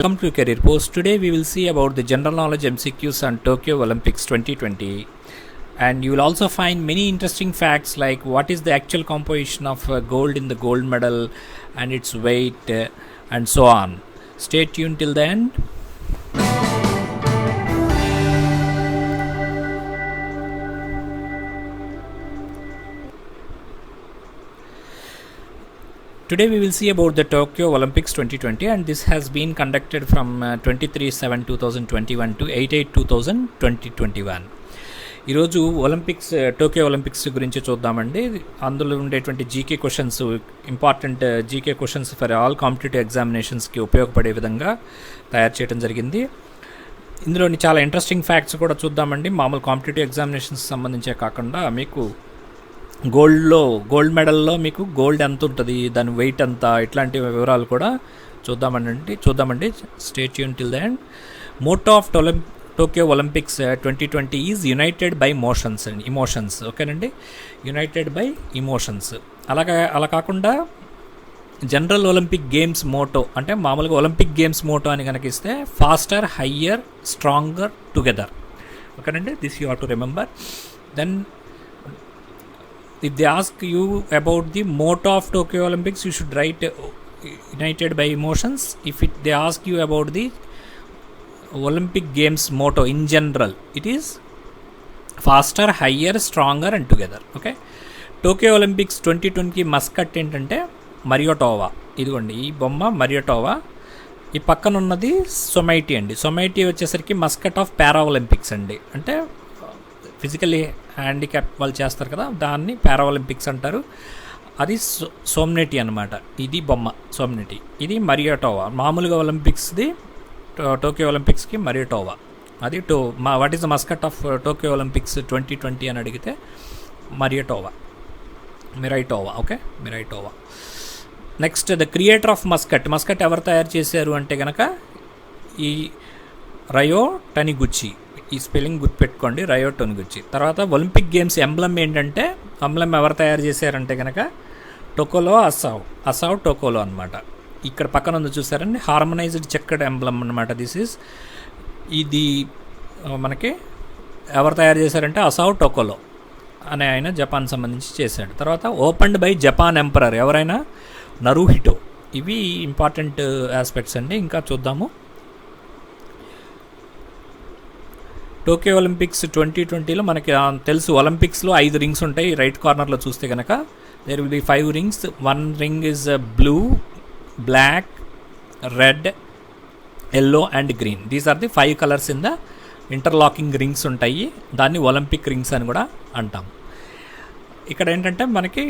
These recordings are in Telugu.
Welcome to Career Post. Today we will see about the general knowledge MCQs on Tokyo Olympics 2020, and you will also find many interesting facts like what is the actual composition of gold in the gold medal and its weight and so on. Stay tuned till the end. Today we will see about the Tokyo Olympics 2020, and this has been conducted from 23/7/2021 to 8/8/2021. ఈరోజు టోక్యో ఒలింపిక్స్ గురించి చూద్దామండి. అందులో ఉండేటువంటి GK questions, important GK questions for all competitive ఎగ్జామినేషన్స్కి ఉపయోగపడే విధంగా తయారు చేయడం జరిగింది. ఇందులోని చాలా ఇంట్రెస్టింగ్ ఫ్యాక్ట్స్ కూడా చూద్దామండి. మామూలు కాంపిటేటివ్ ఎగ్జామినేషన్స్ సంబంధించే కాకుండా మీకు గోల్డ్ మెడల్లో మీకు గోల్డ్ ఎంత ఉంటుంది, దాని వెయిట్ ఎంత, ఇట్లాంటి వివరాలు కూడా చూద్దామండి. Stay tune till the end. Motto of Tokyo Olympics 2020 is United by emotions. ఓకేనండి, యునైటెడ్ బై ఇమోషన్స్. అలా కాకుండా జనరల్ ఒలింపిక్ గేమ్స్ మోటో అంటే మామూలుగా ఒలింపిక్ గేమ్స్ మోటో అని కనుక ఇస్తే ఫాస్టర్, హయ్యర్, స్ట్రాంగర్, టుగెదర్. ఓకేనండి, this you have to remember. Then if they ask you about the motto of Tokyo Olympics, you should write united by emotions. They ask you about the Olympic Games motto in general, it is faster, higher, stronger and together. Okay, Tokyo Olympics 2020 mascot ఏంటంటే మరియోటోవా. ఇదిగోండి ఈ బొమ్మ మరియోటోవా. ఈ పక్కన ఉన్నది సొమైటీ అండి. సొమైటీ వచ్చేసరికి మస్కట్ ఆఫ్ పారా ఒలింపిక్స్ అండి. అంటే ఫిజికల్లీ హ్యాండిక్యాప్ వాళ్ళు చేస్తారు కదా, దాన్ని పారా ఒలింపిక్స్ అంటారు. అది సోమ్నెటీ అనమాట. ఇది బొమ్మ సోమ్నెటీ. ఇది మరియోటోవా. మామూలుగా ఒలింపిక్స్ది టోక్యో ఒలింపిక్స్కి మరియోటోవా. అది what is the mascot of Tokyo Olympics 2020 అని అడిగితే Miraitowa, Miraitowa. Okay, Miraitowa. Next the creator of mascot ఎవరు తయారు చేశారు అంటే కనుక ఈ రయో టనిగుచి. ఈ స్పెల్లింగ్ గుర్తుపెట్టుకోండి, రయో టనిగుచి. తర్వాత ఒలింపిక్ గేమ్స్ ఎంబ్లమ్ ఏంటంటే, ఎంబ్లమ్ ఎవరు తయారు చేశారంటే కనుక టొకోలో అసావ్ టొకోలో అనమాట. ఇక్కడ పక్కన ఉంది చూసారండి, హార్మనైజ్డ్ చెక్కడ్ ఎంబ్లమ్ అనమాట. ఇది మనకి ఎవరు తయారు చేశారంటే అసావ్ టొకోలో అనే ఆయన జపాన్ సంబంధించి చేశాడు. తర్వాత ఓపెన్డ్ బై జపాన్ ఎంపరర్ ఎవరైనా నరుహిటో. ఇవి ఇంపార్టెంట్ ఆస్పెక్ట్స్ అండి. ఇంకా చూద్దాము. టోక్యో ఒలింపిక్స్ 2020లో మనకి తెలుసు, ఒలింపిక్స్లో 5 రింగ్స్ ఉంటాయి. రైట్ కార్నర్లో చూస్తే కనుక there will be 5 rings. 1 ring is blue, black, red, yellow and green. These are the 5 colours in the interlocking rings ఉంటాయి. దాన్ని ఒలింపిక్ రింగ్స్ అని కూడా అంటాం. ఇక్కడ ఏంటంటే మనకి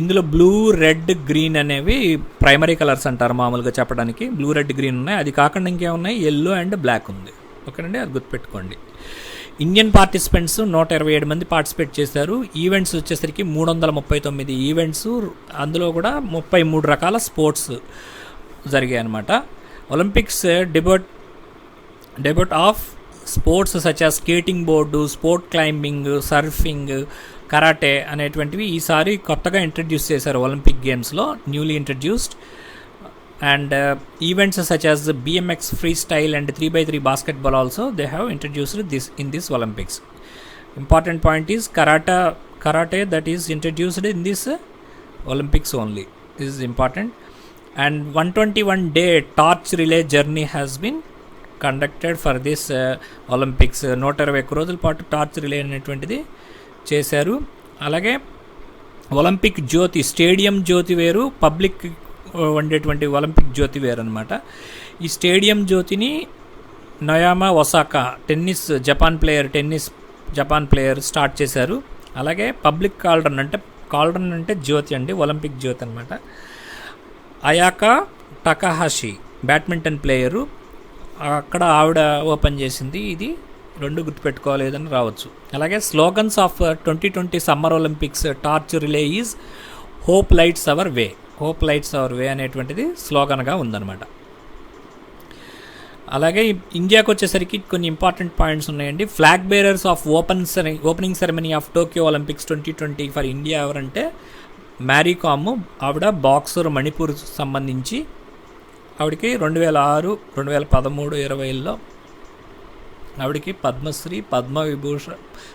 ఇందులో బ్లూ, రెడ్, గ్రీన్ అనేవి ప్రైమరీ కలర్స్ అంటారు మామూలుగా చెప్పడానికి. బ్లూ, రెడ్, గ్రీన్ ఉన్నాయి. అది కాకుండా ఇంకేమున్నాయి, ఎల్లో అండ్ బ్లాక్ ఉంది. ఓకేనండి, అది గుర్తుపెట్టుకోండి. ఇండియన్ పార్టిసిపెంట్స్ 127 మంది పార్టిసిపేట్ చేశారు. ఈవెంట్స్ వచ్చేసరికి 339 ఈవెంట్స్. అందులో కూడా 33 రకాల స్పోర్ట్స్ జరిగాయి అన్నమాట. Olympics debut of sports such as skating board, sport climbing, surfing, karate అనేటువంటివి ఈసారి కొత్తగా ఇంట్రడ్యూస్ చేశారు ఒలింపిక్ గేమ్స్లో, newly introduced. And events such as BMX freestyle and 3x3 basketball also they have introduced this in this Olympics. Important point is karate that is introduced in this Olympics only. This is important. And 121-day torch relay journey has been conducted for this Olympics. 121 రోజుల పాటు టార్చ్ రిలే అనేటువంటిది చేశారు. అలాగే ఒలింపిక్ జ్యోతి, స్టేడియం జ్యోతి వేరు, పబ్లిక్ వండేటువంటి ఒలింపిక్ జ్యోతి వేరు అనమాట. ఈ స్టేడియం జ్యోతిని నయామా ఒసాకా జపాన్ ప్లేయర్ స్టార్ట్ చేశారు. అలాగే పబ్లిక్ కాల్డ్రన్ అంటే జ్యోతి అండి, ఒలింపిక్ జ్యోతి అనమాట. అయాకా టకాహాషి బ్యాడ్మింటన్ ప్లేయరు, అక్కడ ఆవిడ ఓపెన్ చేసింది. ఇది 2 గుర్తుపెట్టుకోవాలి, ఏదని రావచ్చు. అలాగే slogans of 2020 summer Olympics torch relay is hope lights our way. Hope lights our way అనేటువంటిది స్లోగన్గా ఉందన్నమాట. అలాగే ఇండియాకి వచ్చేసరికి కొన్ని ఇంపార్టెంట్ పాయింట్స్ ఉన్నాయండి. Flag bearers of opening ceremony of Tokyo Olympics 2020 for India ఎవరంటే మ్యారీ కామ్. ఆవిడ బాక్సర్, మణిపూర్ సంబంధించి ఆవిడకి 2006, 2013, 2020లో ఆవిడకి పద్మశ్రీ,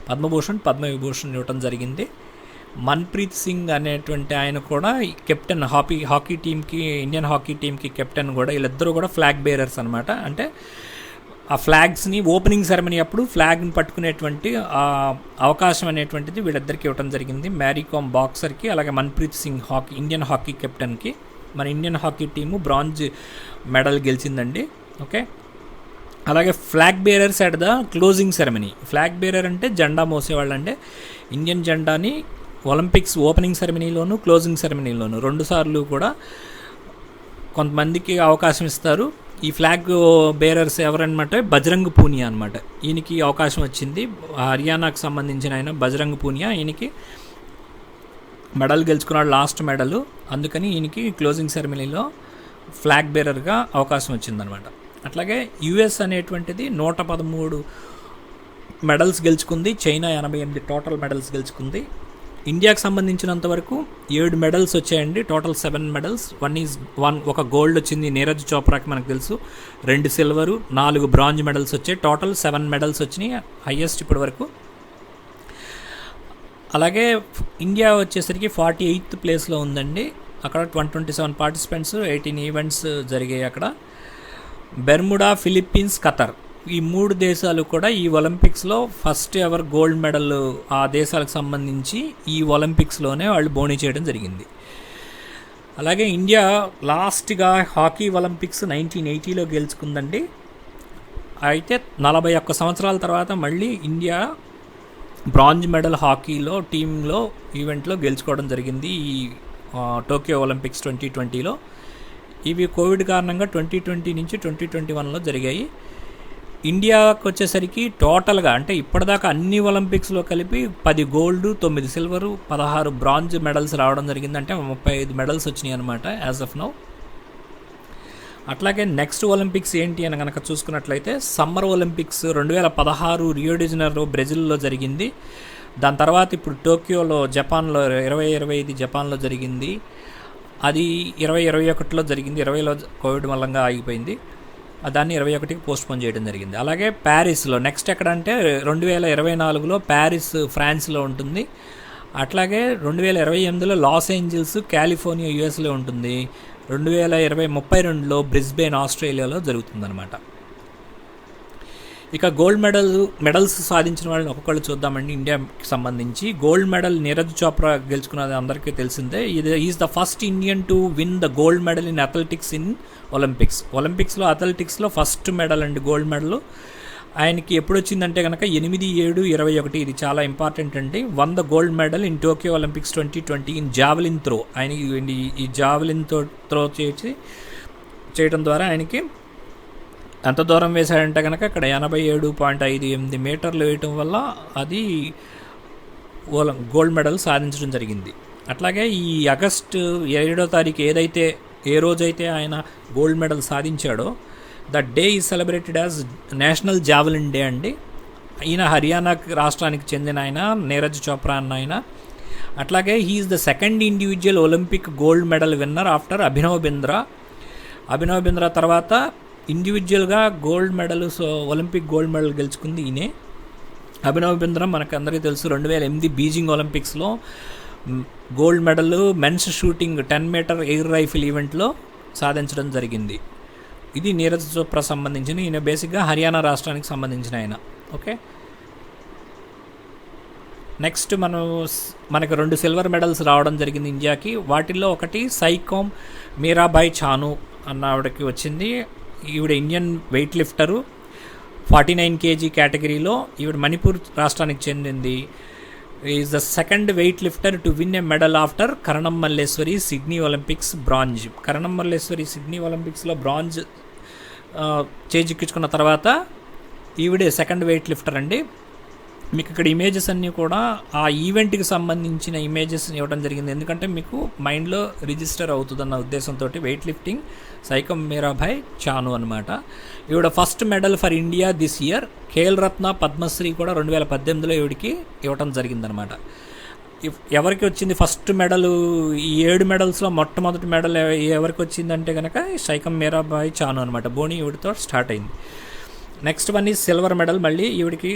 పద్మభూషణ్ ఇవ్వటం జరిగింది. మన్ప్రీత్ సింగ్ అనేటువంటి ఆయన కూడా కెప్టెన్, హాకీ టీంకి, ఇండియన్ హాకీ టీంకి కెప్టెన్ కూడా. వీళ్ళిద్దరూ కూడా ఫ్లాగ్ బేరర్స్ అనమాట. అంటే ఆ ఫ్లాగ్స్ని ఓపెనింగ్ సెరమనీ అప్పుడు ఫ్లాగ్ని పట్టుకునేటువంటి అవకాశం అనేటువంటిది వీళ్ళిద్దరికి ఇవ్వడం జరిగింది. మ్యారీ కామ్ బాక్సర్కి, అలాగే మన్ప్రీత్ సింగ్ ఇండియన్ హాకీ కెప్టెన్కి. మన Indian hockey team bronze medal గెలిచిందండి. ఓకే, అలాగే flag bearers at the closing ceremony. Flag bearer అంటే జెండా మోసేవాళ్ళు. అంటే ఇండియన్ జెండాని ఒలింపిక్స్ ఓపెనింగ్ సెరమనీలోను, క్లోజింగ్ సెరమనీలోను 2 సార్లు కూడా కొంతమందికి అవకాశం ఇస్తారు. ఈ ఫ్లాగ్ బేరర్స్ ఎవరన్నమాట? బజరంగ్ పూనియా అనమాట. ఈయనకి అవకాశం వచ్చింది. హర్యానాకు సంబంధించిన ఆయన బజరంగ్ పూనియా. ఈయనకి మెడల్ గెలుచుకున్నాడు, లాస్ట్ మెడల్. అందుకని ఈయనకి క్లోజింగ్ సెరమనీలో ఫ్లాగ్ బేరర్గా అవకాశం వచ్చిందనమాట. అట్లాగే యుఎస్ అనేటువంటిది 113 మెడల్స్ గెలుచుకుంది. చైనా 88 టోటల్ మెడల్స్ గెలుచుకుంది. ఇండియాకి సంబంధించినంత వరకు 7 మెడల్స్ వచ్చాయండి. Total 7 medals. ఒక గోల్డ్ వచ్చింది నీరజ్ చోప్రాకి, మనకు తెలుసు. 2 సిల్వరు, 4 బ్రాంజ్ మెడల్స్ వచ్చాయి. టోటల్ 7 మెడల్స్ వచ్చినాయి, హైయెస్ట్ ఇప్పటి వరకు. అలాగే ఇండియా వచ్చేసరికి 48th ప్లేస్లో ఉందండి. అక్కడ 127 పార్టిసిపెంట్స్, 18 ఈవెంట్స్ జరిగాయి అక్కడ. బెర్ముడా, ఫిలిప్పీన్స్, ఖతర్, ఈ 3 దేశాలు కూడా ఈ ఒలింపిక్స్లో ఫస్ట్ ఎవర్ గోల్డ్ మెడల్ ఆ దేశాలకు సంబంధించి ఈ ఒలింపిక్స్లోనే వాళ్ళు బోణీ చేయడం జరిగింది. అలాగే ఇండియా లాస్ట్గా హాకీ ఒలింపిక్స్ 1980లో గెలుచుకుందండి. అయితే 41 సంవత్సరాల తర్వాత మళ్ళీ ఇండియా బ్రాంజ్ మెడల్ హాకీలో టీంలో ఈవెంట్లో గెలుచుకోవడం జరిగింది ఈ టోక్యో ఒలింపిక్స్ 2020లో. ఇవి కోవిడ్ కారణంగా 2020 నుంచి 2021లో జరిగాయి. ఇండియాకి వచ్చేసరికి టోటల్గా అంటే ఇప్పటిదాకా అన్ని ఒలింపిక్స్లో కలిపి 10 గోల్డ్, 9 సిల్వరు, 16 బ్రాంజ్ మెడల్స్ రావడం జరిగింది. అంటే 35 మెడల్స్ వచ్చినాయి అనమాట యాజ్ ఆఫ్ నౌ. అట్లాగే నెక్స్ట్ ఒలింపిక్స్ ఏంటి అని కనుక చూసుకున్నట్లయితే summer Olympics 2016 Rio de Janeiro బ్రెజిల్లో జరిగింది. దాని తర్వాత ఇప్పుడు టోక్యోలో జపాన్లో 2025 జపాన్లో జరిగింది. అది 2021లో జరిగింది. 20లో కోవిడ్ మూలంగా ఆగిపోయింది. దాన్ని 21కి పోస్ట్పోన్ చేయడం జరిగింది. అలాగే ప్యారిస్లో నెక్స్ట్ ఎక్కడంటే 2024లో ప్యారిస్ ఫ్రాన్స్లో ఉంటుంది. అట్లాగే 2028లో లాస్ ఏంజల్స్ కాలిఫోర్నియా యుఎస్లో ఉంటుంది. 2032లో బ్రిస్బేన్ ఆస్ట్రేలియాలో జరుగుతుందన్నమాట. ఇక గోల్డ్ మెడల్స్ సాధించిన వాళ్ళని ఒక్కొక్కళ్ళు చూద్దామండి. ఇండియాకి సంబంధించి గోల్డ్ మెడల్ నీరజ్ చోప్రా గెలుచుకున్నది అందరికీ తెలిసిందే. Is the first Indian to win the gold medal in athletics in ఒలింపిక్స్లో అథ్లెటిక్స్లో ఫస్ట్ మెడల్ అండి, గోల్డ్ మెడల్. ఆయనకి ఎప్పుడు వచ్చిందంటే కనుక 8, 7, 21. ఇది చాలా ఇంపార్టెంట్ అండి. 1 gold medal in Tokyo Olympics 2020 in javelin throw. ఆయనకి ఈ జావెలిన్ త్రో చేయడం ద్వారా ఆయనకి ఎంత దూరం వేశాడంటే కనుక ఇక్కడ 87.58 మీటర్లు వేయటం వల్ల అది గోల్డ్ మెడల్ సాధించడం జరిగింది. అట్లాగే ఈ ఆగస్టు 7వ తారీఖు ఏ రోజైతే ఆయన గోల్డ్ మెడల్ సాధించాడో that day is celebrated as national javelin day అండి. ఈయన హర్యానా రాష్ట్రానికి చెందిన ఆయన, నీరజ్ చోప్రా అన్న ఆయన. అట్లాగే he is the second individual Olympic gold medal winner after Abhinav Bindra తర్వాత ఇండివిజువల్గా gold medal Olympic gold medal గెలుచుకుంది ఈయనే. అభినవ్ బింద్రా మనకు అందరికీ తెలుసు. 2008 బీజింగ్ ఒలింపిక్స్లో gold medal men's shooting 10 metre air rifle ఈవెంట్లో సాధించడం జరిగింది. ఇది నీరజ్ చోప్రా సంబంధించిన, ఈయన బేసిక్గా హర్యానా రాష్ట్రానికి సంబంధించిన ఆయన. ఓకే, నెక్స్ట్ మనకు 2 సిల్వర్ మెడల్స్ రావడం జరిగింది ఇండియాకి. వాటిల్లో ఒకటి సైకోమ్ మీరాబాయ్ చాను అన్న ఆవిడకి వచ్చింది. ఈవిడ ఇండియన్ వెయిట్ లిఫ్టరు, 49 kg కేటగిరీలో. ఈవిడ మణిపూర్ రాష్ట్రానికి చెందింది. Is the second weight lifter to win a medal after Karanam Malleswari Sydney Olympics bronze. Karanam Malleswari Sydney ఒలింపిక్స్లో బ్రాంజ్ చేజిక్కించుకున్న తర్వాత ఈవిడే సెకండ్ వెయిట్ లిఫ్టర్ అండి. మీకు ఇక్కడ ఇమేజెస్ అన్నీ కూడా ఆ ఈవెంట్కి సంబంధించిన ఇమేజెస్ ఇవ్వడం జరిగింది. ఎందుకంటే మీకు మైండ్లో రిజిస్టర్ అవుతుందన్న ఉద్దేశంతో. వెయిట్ లిఫ్టింగ్ సైకమ్ మీరాబాయ్ చాను అనమాట. ఈవిడ first medal for India this year. Khel Ratna, Padmashri కూడా 2018లో ఈవిడికి ఇవ్వడం జరిగిందనమాట. ఎవరికి వచ్చింది ఫస్ట్ మెడల్, ఈ 7 మెడల్స్లో మొట్టమొదటి మెడల్ ఎవరికి వచ్చిందంటే కనుక శైఖం మీరాబాయి చాను అనమాట. బోని ఈవిడితో స్టార్ట్ అయింది. నెక్స్ట్ వన్ ఈ సిల్వర్ మెడల్, మళ్ళీ ఈవిడికి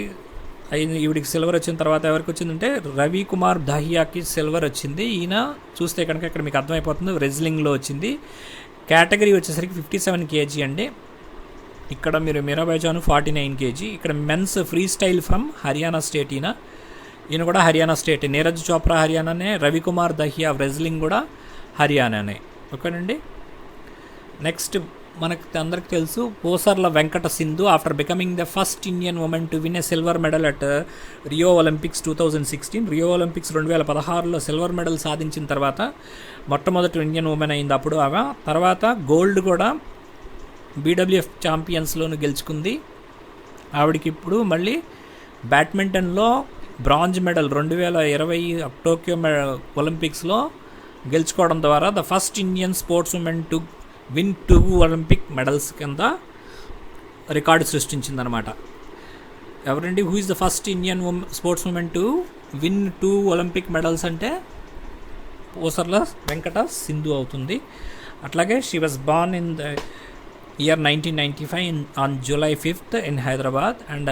సిల్వర్ వచ్చిన తర్వాత ఎవరికి వచ్చిందంటే రవి కుమార్ దహియాకి సిల్వర్ వచ్చింది. ఈయన చూస్తే కనుక ఇక్కడ మీకు అర్థమైపోతుంది రెజ్లింగ్లో వచ్చింది. కేటగిరీ వచ్చేసరికి 57 kg అండి. ఇక్కడ మీరు మీరాబాయి చాను 49 kg. ఇక్కడ men's free style from Haryana state, ఈయన కూడా హర్యానా స్టేట్. నీరజ్ చోప్రా హర్యానానే, రవికుమార్ దహియా రెజ్లింగ్ కూడా హర్యానానే. ఓకేనండి. నెక్స్ట్ మనకు అందరికి తెలుసు Pusarla Venkata Sindhu after becoming the first Indian women to win a silver medal at Rio Olympics 2016. Rio Olympics 2016లో సిల్వర్ మెడల్ సాధించిన తర్వాత మొట్టమొదటి ఇండియన్ ఉమెన్ అయింది అప్పుడు ఆమె. తర్వాత గోల్డ్ కూడా బీడబ్ల్యూఎఫ్ ఛాంపియన్స్లోను గెలుచుకుంది. ఆవిడకి ఇప్పుడు మళ్ళీ బ్యాడ్మింటన్లో బ్రాంజ్ మెడల్ 2020 టోక్యో ఒలింపిక్స్లో గెలుచుకోవడం ద్వారా the first Indian sports women to win 2 Olympic medals కింద రికార్డు సృష్టించిందనమాట. ఎవరండి who is the first Indian sports women to win 2 Olympic medals అంటే పోసర్ల వెంకట సింధు అవుతుంది. అట్లాగే she was born in the year 1995 on July 5th in Hyderabad. And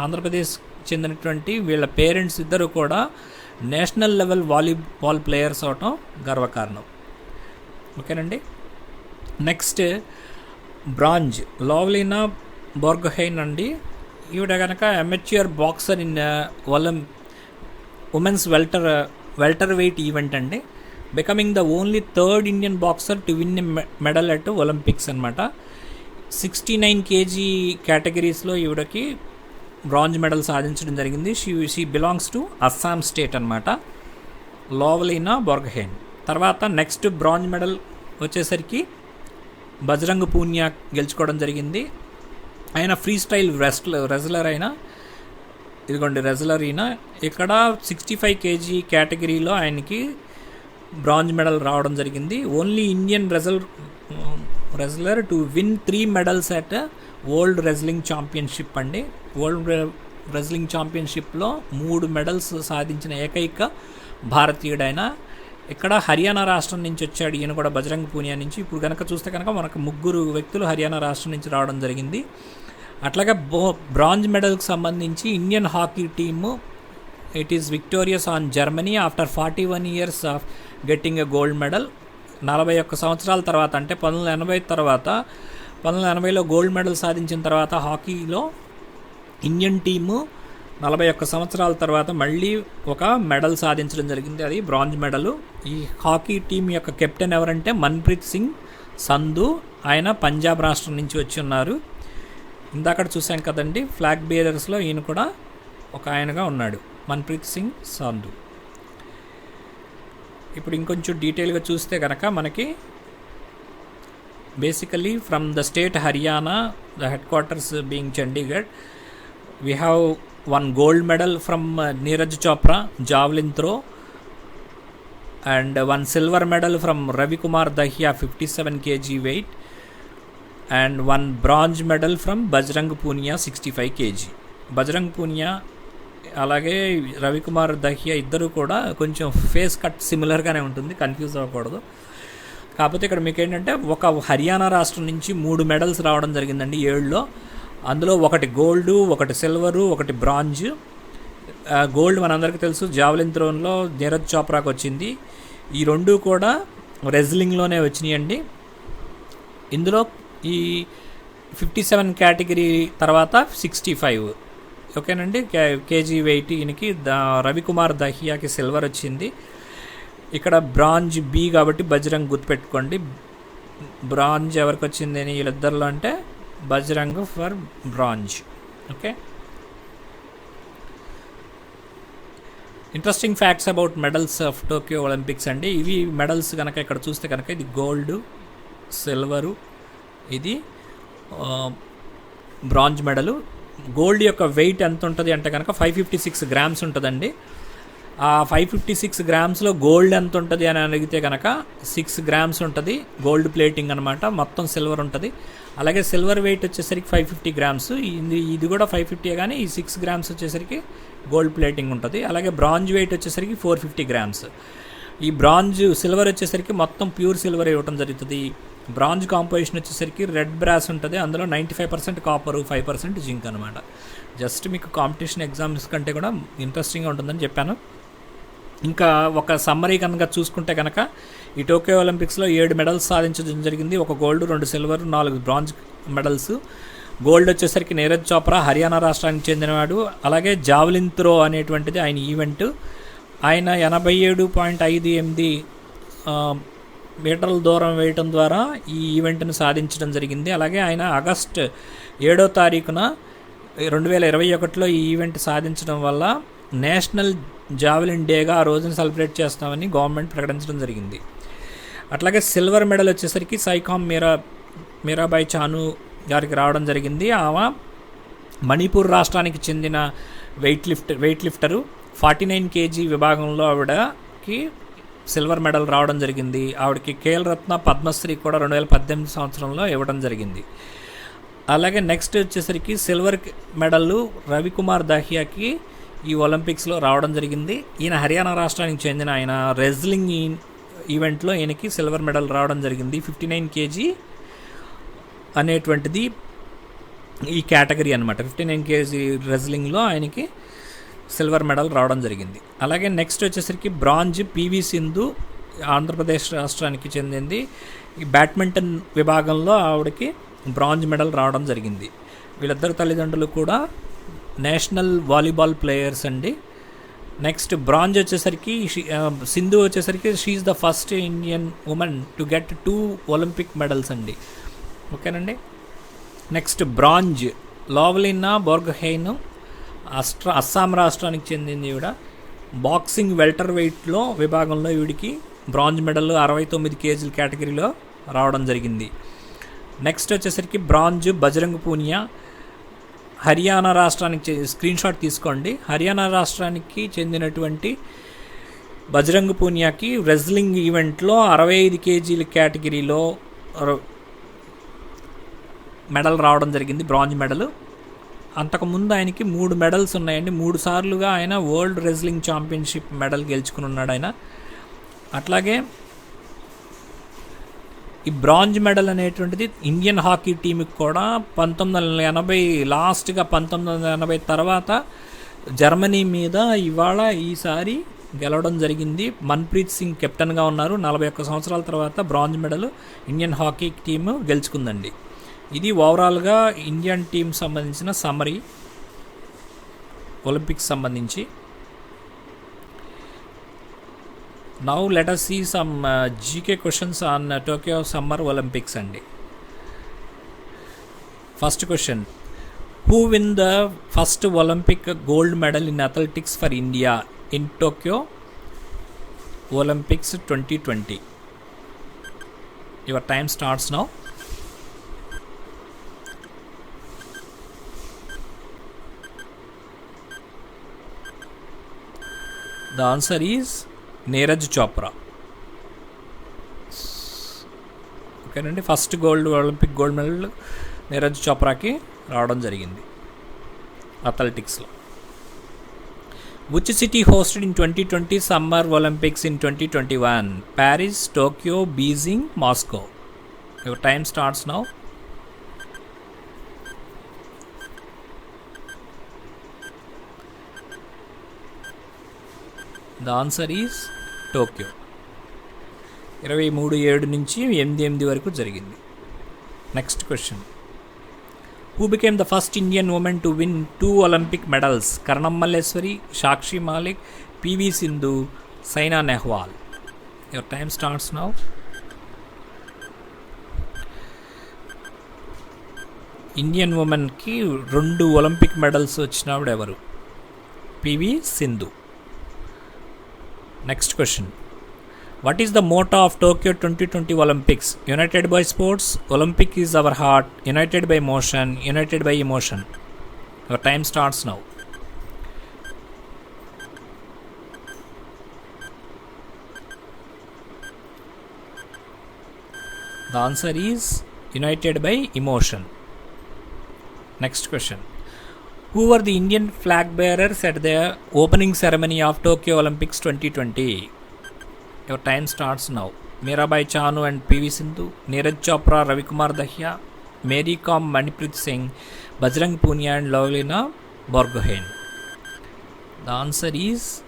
Andhra Pradesh చెందినటువంటి వీళ్ళ పేరెంట్స్ ఇద్దరు కూడా నేషనల్ లెవెల్ వాలీబాల్ ప్లేయర్స్ అవటం గర్వకారణం. ఓకేనండి. నెక్స్ట్ బ్రాంజ్ లోవ్లీనా బోర్గోహెయిన్ అండి. ఈవిడ కనుక amateur boxer in women's welter weight event అండి. Becoming the only third Indian boxer to win medal at Olympics అనమాట. 69 kg కేటగిరీస్లో ఈవిడకి బ్రాంజ్ మెడల్ సాధించడం జరిగింది. She belongs to Assam state అనమాట, లోవ్లీనా బోర్గోహెయిన్. తర్వాత నెక్స్ట్ బ్రాంజ్ మెడల్ వచ్చేసరికి బజరంగ్ పూనియా గెలుచుకోవడం జరిగింది. ఆయన ఫ్రీ స్టైల్ రెజ్లర్ అయిన రెజ్లర్ అయినా ఇక్కడ 65 kg కేటగిరీలో ఆయనకి బ్రాంజ్ మెడల్ రావడం జరిగింది. Only Indian wrestler to win 3 medals at world wrestling championship అండి. వరల్డ్ రెజ్లింగ్ ఛాంపియన్షిప్లో 3 మెడల్స్ సాధించిన ఏకైక భారతీయుడైన. ఇక్కడ హర్యానా రాష్ట్రం నుంచి వచ్చాడు ఈయన కూడా, బజరంగ్ పూనియా నుంచి. ఇప్పుడు కనుక చూస్తే కనుక మనకు 3 వ్యక్తులు హర్యానా రాష్ట్రం నుంచి రావడం జరిగింది. అట్లాగే బ్రాంజ్ మెడల్కి సంబంధించి Indian hockey team it is victorious on Germany after 41 years of getting a gold medal. 41 సంవత్సరాల తర్వాత అంటే 1980 తర్వాత 1980లో గోల్డ్ మెడల్ సాధించిన తర్వాత హాకీలో ఇండియన్ టీము 41 సంవత్సరాల తర్వాత మళ్ళీ ఒక మెడల్ సాధించడం జరిగింది, అది బ్రాంజ్ మెడల్. ఈ హాకీ టీం యొక్క కెప్టెన్ ఎవరంటే మన్ప్రీత్ సింగ్ సంధు. ఆయన పంజాబ్ రాష్ట్రం నుంచి వచ్చి ఉన్నారు. ఇందాక చూసాం కదండి ఫ్లాగ్ బేరర్స్లో ఈయన కూడా ఒక ఆయనగా ఉన్నాడు, మన్ప్రీత్ సింగ్ సంధు. ఇప్పుడు ఇంకొంచెం డీటెయిల్గా చూస్తే కనుక మనకి basically from the state Haryana, the head quarters being Chandigarh, we have 1 gold medal from Neeraj Chopra javelin throw and 1 silver medal from Ravi Kumar Dahiya 57 kg weight and 1 bronze medal from Bajrang Punia 65 kg. Bajrang Punia అలాగే రవికుమార్ దహియా ఇద్దరు కూడా కొంచెం ఫేస్ కట్ సిమిలర్గానే ఉంటుంది, కన్ఫ్యూజ్ అవ్వకూడదు. కాకపోతే ఇక్కడ మీకు ఏంటంటే ఒక హర్యానా రాష్ట్రం నుంచి 3 మెడల్స్ రావడం జరిగిందండి 7లో. అందులో 1 గోల్డ్, 1 సిల్వరు, 1 బ్రాంజ్. గోల్డ్ మనందరికీ తెలుసు జావలిన్ త్రోన్లో నీరజ్ చోప్రాకి వచ్చింది. ఈ 2 కూడా రెజ్లింగ్లోనే వచ్చినాయండి. ఇందులో ఈ 57 కేటగిరీ తర్వాత 65 ఓకేనండి కేజీ వెయిట్ ఈయనకి రవికుమార్ దహియాకి సిల్వర్ వచ్చింది. ఇక్కడ బ్రాంజ్ బి కాబట్టి బజరంగ్ గుర్తుపెట్టుకోండి. బ్రాంజ్ ఎవరికి వచ్చింది అని వీళ్ళిద్దరిలో అంటే Bajrang for bronze. Okay, interesting facts about medals of Tokyo Olympics అండి. ఇవి మెడల్స్ కనుక ఇక్కడ చూస్తే కనుక ఇది గోల్డ్, సిల్వరు, ఇది బ్రాంజ్ మెడలు. గోల్డ్ యొక్క వెయిట్ ఎంత ఉంటుంది అంటే కనుక 556 grams ఉంటుందండి. ఆ 556 గ్రామ్స్లో గోల్డ్ ఎంత ఉంటుంది అని అడిగితే కనుక 6 గ్రామ్స్ ఉంటుంది గోల్డ్ ప్లేటింగ్ అనమాట, మొత్తం సిల్వర్ ఉంటుంది. అలాగే సిల్వర్ వెయిట్ వచ్చేసరికి 550 గ్రామ్స్, ఇది కూడా 550 కానీ ఈ 6 గ్రామ్స్ వచ్చేసరికి గోల్డ్ ప్లేటింగ్ ఉంటుంది. అలాగే బ్రాంజ్ వెయిట్ వచ్చేసరికి 450 గ్రామ్స్. ఈ బ్రాంజ్ సిల్వర్ వచ్చేసరికి మొత్తం ప్యూర్ సిల్వర్ ఇవ్వడం జరుగుతుంది. బ్రాంజ్ కాంపోజిషన్ వచ్చేసరికి రెడ్ బ్రాస్ ఉంటుంది, అందులో 95% కాపరు, 5% జింక్ అనమాట. జస్ట్ మీకు కాంపిటీషన్ ఎగ్జామ్స్ కంటే కూడా ఇంట్రెస్టింగ్గా ఉంటుందని చెప్పాను. ఇంకా ఒక సమ్మరీ కనుక చూసుకుంటే కనుక ఈ టోక్యో ఒలింపిక్స్లో 7 మెడల్స్ సాధించడం జరిగింది. 1 gold, 2 silver, 4 bronze medals. Gold వచ్చేసరికి నీరజ్ చోప్రా, హర్యానా రాష్ట్రానికి చెందినవాడు. అలాగే జావలిన్ త్రో అనేటువంటిది ఆయన ఈవెంట్. ఆయన 87.58 మీటర్ల దూరం వేయటం ద్వారా ఈ ఈవెంట్ను సాధించడం జరిగింది. అలాగే ఆయన ఆగస్ట్ 7వ తారీఖున 2021లో ఈ ఈవెంట్ సాధించడం వల్ల నేషనల్ జావెలిన్ డేగా ఆ రోజున సెలబ్రేట్ చేస్తామని గవర్నమెంట్ ప్రకటించడం జరిగింది. అట్లాగే సిల్వర్ మెడల్ వచ్చేసరికి సైకామ్ మీరాబాయి చాను గారికి రావడం జరిగింది. ఆమె మణిపూర్ రాష్ట్రానికి చెందిన వెయిట్ లిఫ్టరు. 49 kg విభాగంలో ఆవిడకి సిల్వర్ మెడల్ రావడం జరిగింది. ఆవిడకి ఖేల్ రత్న, పద్మశ్రీ కూడా 2018 సంవత్సరంలో ఇవ్వడం జరిగింది. అలాగే నెక్స్ట్ వచ్చేసరికి సిల్వర్ మెడల్ రవికుమార్ దాహియాకి ఈ ఒలింపిక్స్లో రావడం జరిగింది. ఈయన హర్యానా రాష్ట్రానికి చెందిన ఆయన రెజ్లింగ్ ఈవెంట్లో ఈయనకి సిల్వర్ మెడల్ రావడం జరిగింది. 59 kg అనేటువంటిది ఈ కేటగిరీ అనమాట. 59 kg రెజ్లింగ్లో ఆయనకి సిల్వర్ మెడల్ రావడం జరిగింది. అలాగే నెక్స్ట్ వచ్చేసరికి బ్రాంజ్ పివి సింధు, ఆంధ్రప్రదేశ్ రాష్ట్రానికి చెందింది. ఈ బ్యాడ్మింటన్ విభాగంలో ఆవిడకి బ్రాంజ్ మెడల్ రావడం జరిగింది. వీళ్ళిద్దరు తల్లిదండ్రులు కూడా నేషనల్ వాలీబాల్ ప్లేయర్స్ అండి. నెక్స్ట్ బ్రాంజ్ వచ్చేసరికి సింధు వచ్చేసరికి she is the first Indian women to get 2 Olympic medals అండి. ఓకేనండి. నెక్స్ట్ బ్రాంజ్ లావ్లినా బోర్గోహెయిన్, అస్సాం రాష్ట్రానికి చెందింది. ఈవిడ బాక్సింగ్ వెల్టర్ వెయిట్లో విభాగంలో ఈవిడికి బ్రాంజ్ మెడల్ 69 kg కేటగిరీలో రావడం జరిగింది. నెక్స్ట్ వచ్చేసరికి బ్రాంజ్ బజరంగ్ పూనియా, హర్యానా రాష్ట్రానికి స్క్రీన్ షాట్ తీసుకోండి. హర్యానా రాష్ట్రానికి చెందినటువంటి బజరంగ్ పూనియాకి రెజ్లింగ్ ఈవెంట్లో 65 kg కేటగిరీలో మెడల్ రావడం జరిగింది, బ్రాంజ్ మెడల్. అంతకుముందు ఆయనకి 3 మెడల్స్ ఉన్నాయండి. 3 సార్లుగా ఆయన వరల్డ్ రెజ్లింగ్ ఛాంపియన్షిప్ మెడల్ గెలుచుకుని ఉన్నాడు ఆయన. అట్లాగే ఈ బ్రాంజ్ మెడల్ అనేటువంటిది ఇండియన్ హాకీ టీంకి కూడా 1980 లాస్ట్గా 1980 తర్వాత జర్మనీ మీద ఈసారి గెలవడం జరిగింది. మన్ప్రీత్ సింగ్ కెప్టెన్గా ఉన్నారు. 41 సంవత్సరాల తర్వాత bronze medal Indian hockey team గెలుచుకుందండి. ఇది ఓవరాల్గా ఇండియన్ టీం సంబంధించిన సమ్మరీ ఒలింపిక్స్ సంబంధించి. Now let us see some GK questions on Tokyo Summer Olympics అండి. First question, who win the first Olympic gold medal in athletics for India in Tokyo Olympics 2020? Your time starts now. The answer is Neeraj Chopra. ఓకేనండి. First Olympic gold medal Neeraj చోప్రాకి రావడం జరిగింది అథ్లెటిక్స్లో. Which city hosted in 2020 summer Olympics in 2021? Paris, Tokyo, Beijing, Moscow. Your time starts now. The answer is Tokyo. 23/7 నుంచి 8/8 వరకు జరిగింది. Next question, who became the first Indian women to win 2 Olympic medals? Karnam Malleswari, Sakshi Malik, PV Sindhu, Saina Nehwal. Your time starts now. Indian ఉమెన్కి 2 ఒలింపిక్ మెడల్స్ వచ్చినప్పుడు ఎవరు? PV Sindhu. Next question, what is the motto of Tokyo 2020 Olympics? United by sports, Olympic is our heart, united by motion, united by emotion. Your time starts now. The answer is united by emotion. Next question. Who were the Indian flag bearers at the opening ceremony of Tokyo Olympics 2020? Your time starts now. Mirabai Chanu and PV Sindhu, Neeraj Chopra, Ravikumar Dahiya, Mary Kom, Manpreet Singh, Bajrang Punia and Lovlina Borgohain. The answer is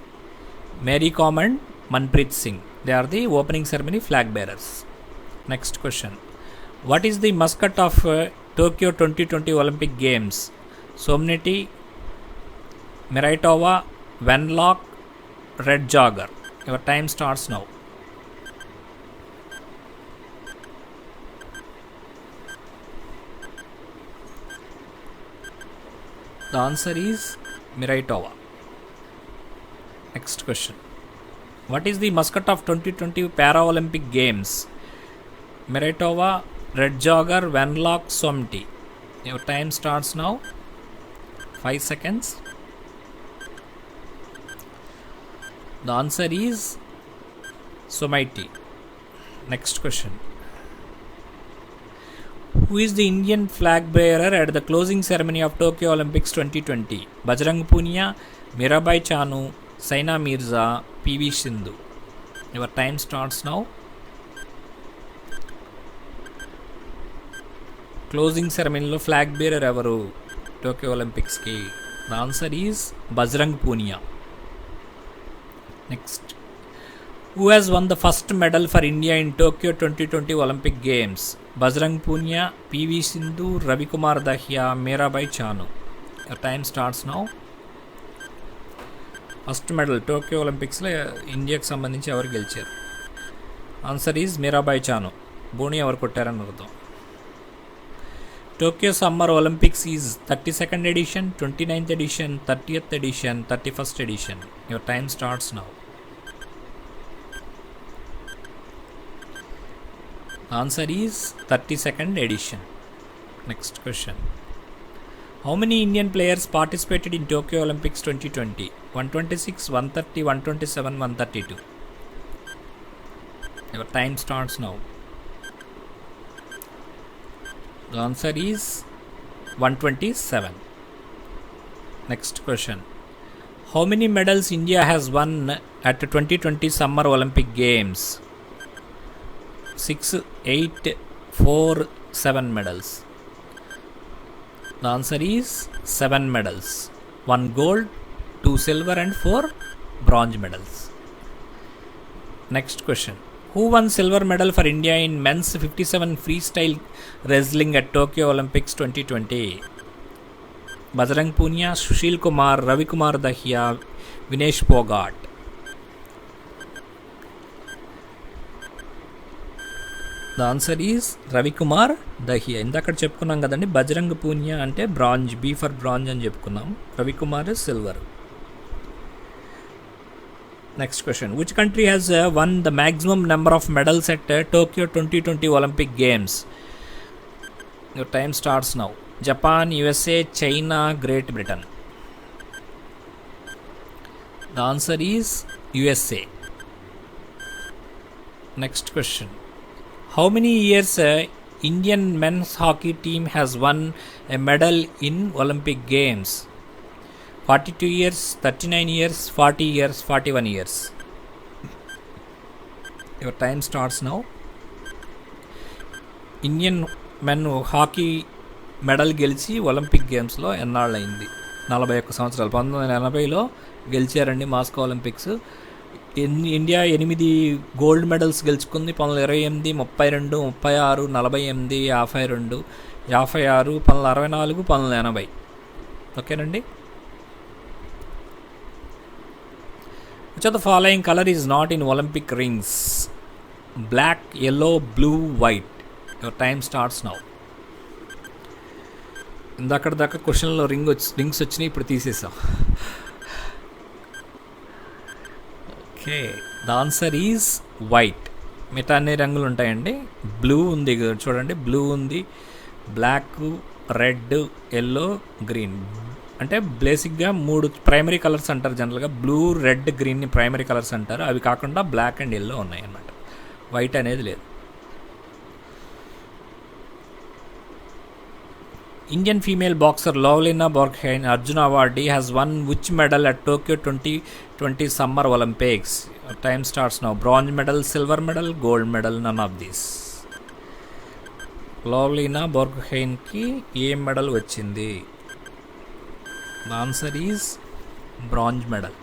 Mary Kom and Manpreet Singh. They are the opening ceremony flag bearers. Next question. What is the mascot of Tokyo 2020 Olympic Games? Somnity, Miraitova, Venlock, Red Jogger. Your time starts now. The answer is Miraitova. Next question. What is the mascot of 2020 Paralympic Games? Miraitova, Red Jogger, Venlock, Somnity. Your time starts now. 5 seconds. The answer is Somnity. Next question. Who is the Indian flag bearer at the closing ceremony of Tokyo Olympics 2020? Bajrang Punia, Mirabai Chanu, Saina Mirza, PV Sindhu. Your time starts now. Closing ceremony lo flag bearer evaru Tokyo Olympics ki? The answer is Bajrang Punia. Next. Who has won the first medal for India in Tokyo 2020 Olympic Games? Bajrang Punia, PV Sindhu, Ravikumar Dahiya, Mirabai Chanu. Your time starts now. First medal Tokyo ఒలింపిక్స్లో ఇండియాకి సంబంధించి ఎవరు గెలిచారు? Answer is Mirabai Chanu. బోని ఎవరు కొట్టారని అర్థం. Tokyo summer Olympics is 32nd edition, 29th edition, 30th edition, 31st edition. Your time starts now. Answer is 32nd edition. Next question. How many Indian players participated in Tokyo Olympics 2020? 126, 130, 127, 132. Your time starts now. The answer is 127. Next question. How many medals India has won at the 2020 Summer Olympic Games? 6, 8, 4, 7 medals. The answer is 7 medals. 1 gold, 2 silver and 4 bronze medals. Next question. Who won silver medal for India in men's 57 freestyle wrestling at Tokyo Olympics 2020? Bajrang Punia, Sushil Kumar, Ravikumar Dahiya, Vinesh Phogat. The answer is Ravikumar Dahiya. ఇందాక చెప్పుకున్నాం కదండి, బజరంగ్ పూనియా అంటే బ్రాంజ్, బీ ఫర్ బ్రాంజ్ అని చెప్పుకున్నాం. Ravikumar silver. Next question. Which country has one the maximum number of medals at Tokyo 2020 Olympic games? Your time starts now. Japan, USA, China, great Britain. The answer is USA. Next question. How many years Indian men's hockey team has won a medal in Olympic Games? 42 years, 39 years, 40 years, 41 years. Your time starts now. Indian men hockey medal గెలిచి ఒలింపిక్ గేమ్స్లో ఎన్నాళ్ళయింది? 41 సంవత్సరాలు. 1980లో గెలిచారండి Moscow Olympics. India 8 gold medals గెలుచుకుంది. 1928, 32, 36, 48, 52, 56, 1964, 1980. ఓకేనండి. Which of the following colour is not in Olympic rings? Black, yellow, blue, white. Your time starts now. ఇందాక దాకా క్వశ్చన్లో రింగ్స్ వచ్చినాయి, ఇప్పుడు తీసేసాం. Okay, the answer is white. మిగతా అన్ని రంగులు ఉంటాయండి. బ్లూ ఉంది చూడండి, బ్లూ ఉంది, బ్లాక్, రెడ్, ఎల్లో, గ్రీన్. అంటే బేసిక్గా 3 ప్రైమరీ కలర్స్ అంటారు జనరల్గా. బ్లూ, రెడ్, గ్రీన్ని ప్రైమరీ కలర్స్ అంటారు. అవి కాకుండా బ్లాక్ అండ్ ఎల్లో ఉన్నాయి అన్నమాట. వైట్ అనేది లేదు. Indian female boxer Lovlina Borgohain, Arjuna awardee, has won which medal at Tokyo 2020 Summer Olympics? Time starts now. Bronze medal, silver medal, gold medal, none of these. Lovlina Borgohain ki A medal వచ్చింది? The answer is bronze medal.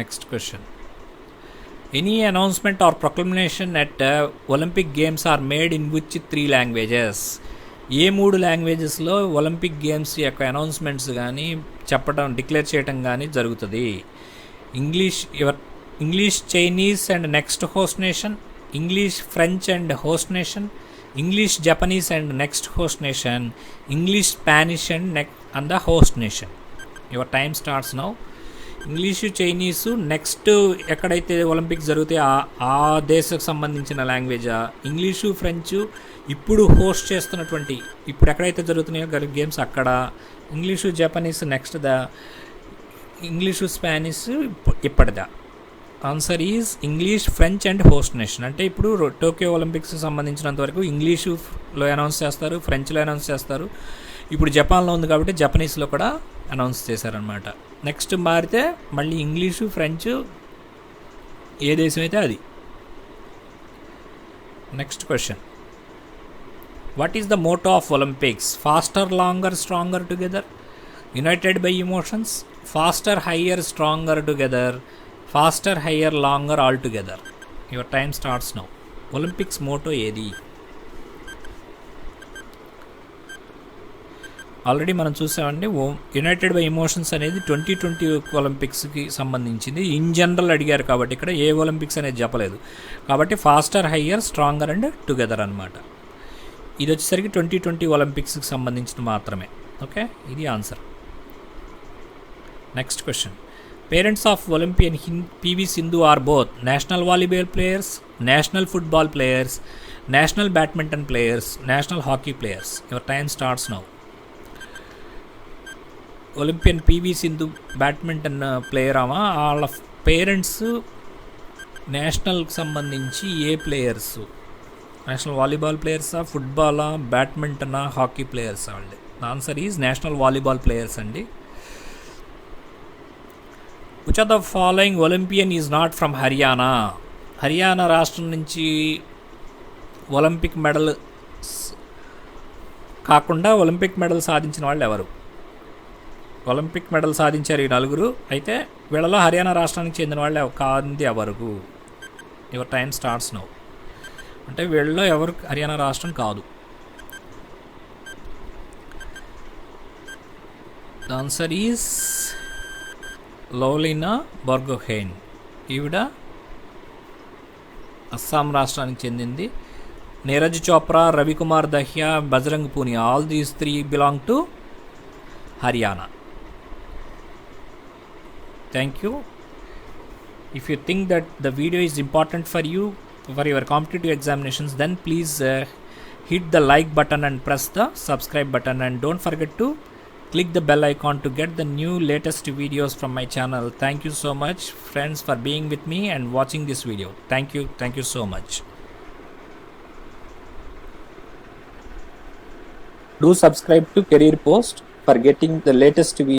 Next question. Any announcement or proclamation at Olympic Games are made in which 3 languages? ఏ 3 లాంగ్వేజెస్లో ఒలింపిక్ గేమ్స్ యొక్క అనౌన్స్మెంట్స్ కానీ చెప్పడం డిక్లేర్ చేయడం కానీ జరుగుతుంది? English Chinese and next host nation, English French and host nation, English Japanese and next host nation, English Spanish and the host nation. Your time starts now. English Chinese next ఎక్కడైతే ఒలింపిక్స్ జరిగితే ఆ దేశకు సంబంధించిన లాంగ్వేజా, ఇంగ్లీషు ఫ్రెంచు ఇప్పుడు హోస్ట్ చేస్తున్నటువంటి ఇప్పుడు ఎక్కడైతే జరుగుతున్నాయో గేమ్స్ అక్కడ, English Japanese next the, English Spanish ఇప్పటిదా. Answer is English French and host nation. అంటే ఇప్పుడు టోక్యో ఒలింపిక్స్కి సంబంధించినంత వరకు ఇంగ్లీషులో అనౌన్స్ చేస్తారు, ఫ్రెంచ్లో అనౌన్స్ చేస్తారు. ఇప్పుడు జపాన్లో ఉంది కాబట్టి జపనీస్లో కూడా అనౌన్స్ చేశారనమాట. నెక్స్ట్ మారితే మళ్ళీ ఇంగ్లీషు ఫ్రెంచ్ ఏ దేశం అయితే అది. Next question. What is the motto of Olympics? Faster, longer, stronger together, united by emotions, faster, higher, stronger together, faster, higher, longer, all together. Your time starts now. Olympics motto ఏది? ఆల్రెడీ మనం చూసామండి. యునైటెడ్ బై ఇమోషన్స్ అనేది 2020 ఒలింపిక్స్కి సంబంధించింది. ఇన్ జనరల్ అడిగారు కాబట్టి ఇక్కడ ఏ ఒలింపిక్స్ అనేది చెప్పలేదు కాబట్టి faster, higher, stronger and together అనమాట. ఇది వచ్చేసరికి 2020 ఒలింపిక్స్కి సంబంధించింది మాత్రమే. ఓకే, ఇది answer. Next question. Parents of Olympian PV Sindhu are both national volleyball players, national football players, national badminton players, national hockey players. Your time starts now. Olympian PV Sindhu badminton player ఆమా, వాళ్ళ పేరెంట్స్ నేషనల్కి సంబంధించి ఏ ప్లేయర్స్? నేషనల్ వాలీబాల్ ప్లేయర్సా, ఫుట్బాలా, బ్యాడ్మింటనా, హాకీ ప్లేయర్సా వాళ్ళే? Answer is national volleyball players అండి. Which of the following Olympian is not from Haryana? Haryana రాష్ట్రం నుంచి ఒలింపిక్ మెడల్ కాకుండా ఒలింపిక్ మెడల్ సాధించిన వాళ్ళు ఎవరు? ఒలింపిక్ మెడల్ సాధించారు ఈ 4. అయితే వీళ్ళలో హర్యానా రాష్ట్రానికి చెందిన వాళ్ళు కాంది ఎవరు? Your time starts now. అంటే వీళ్ళలో ఎవరు హర్యానా రాష్ట్రం కాదు. The answer is Lovlina Borgohain. ఈవిడ అస్సాం రాష్ట్రానికి చెందింది. Neeraj Chopra, Ravikumar Dahiya, Bajrang Punia, all these 3 belong to Haryana. Thank you. If you think that the video is important for you for your competitive examinations, then please hit the like button and press the subscribe button, and don't forget to click the bell icon to get the new latest videos from my channel. Thank you so much friends for being with me and watching this video. Thank you so much. Do subscribe to Career Post for getting the latest videos.